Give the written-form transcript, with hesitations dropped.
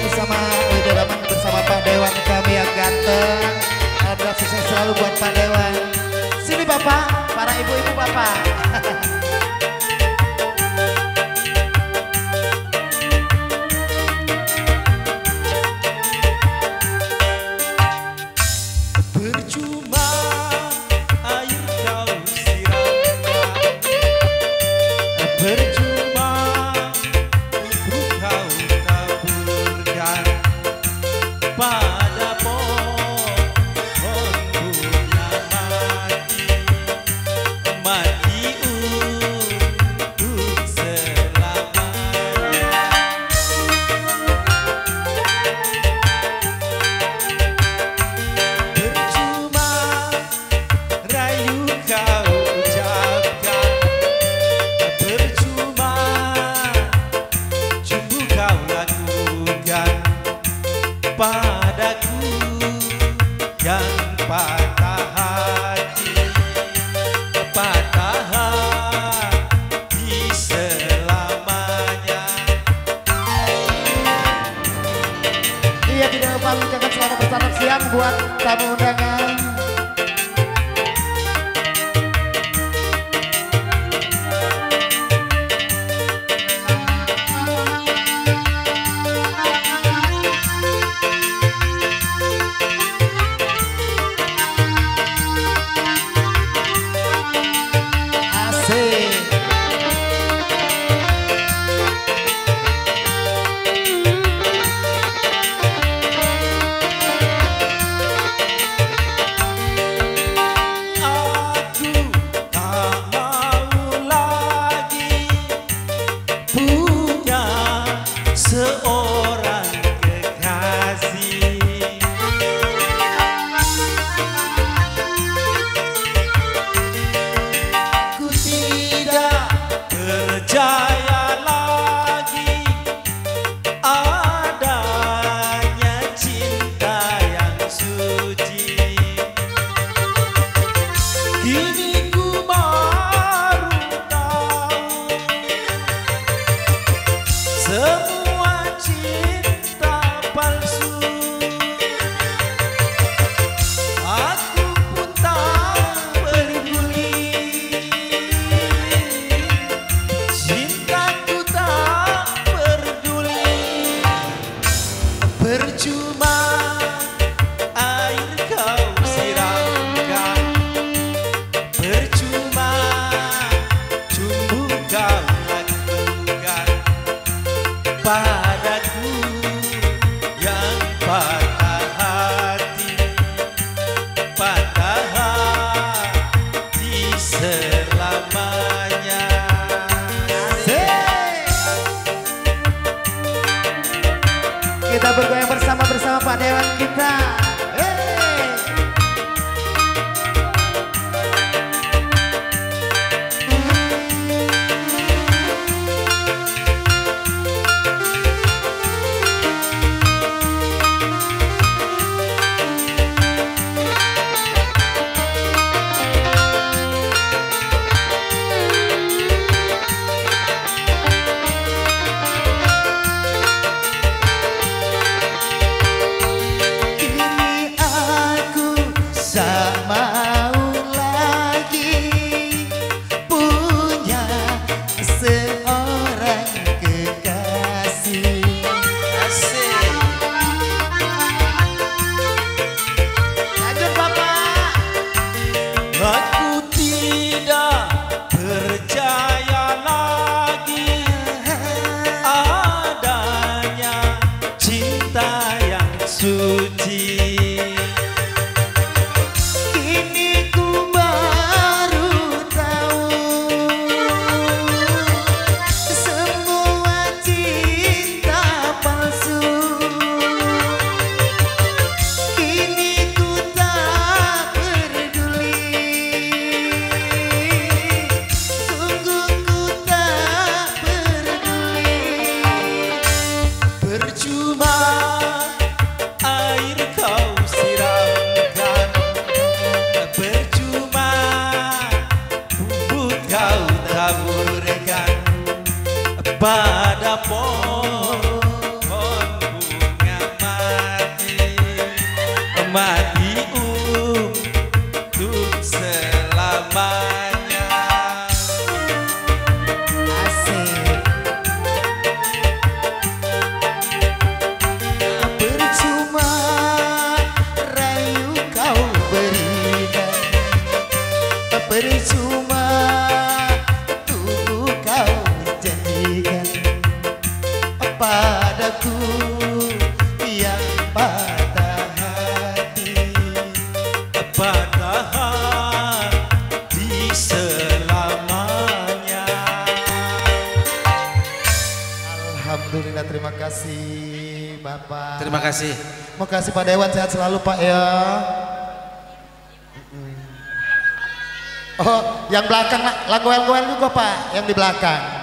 bersama Widaraman bersama Pak Dewan kami yang ganteng. Ada sukses selalu buat Pak Dewan. Sini Bapak, para ibu-ibu Bapak. Padaku yang patah hati, patah hati selamanya. Iya, tidak lupa ucapkan selamat bersantap siang buat tamu undangan. Seorang kekasih, ku tidak percaya lagi adanya cinta yang suci. Kini ku baru tahu semua cinta palsu. Aku pun tak peduli, cintaku tak peduli. Percuma air kau siramkan, percuma cumbu kau lakukan padaku yang patah hati, patah hati selamanya. Kita bergoyang bersama Pak Dewan kita. Kini apa-apa. Terima kasih. Terima kasih Pak Dewan, sehat selalu Pak ya. Oh, yang belakang lah, goel-goel juga Pak, yang di belakang.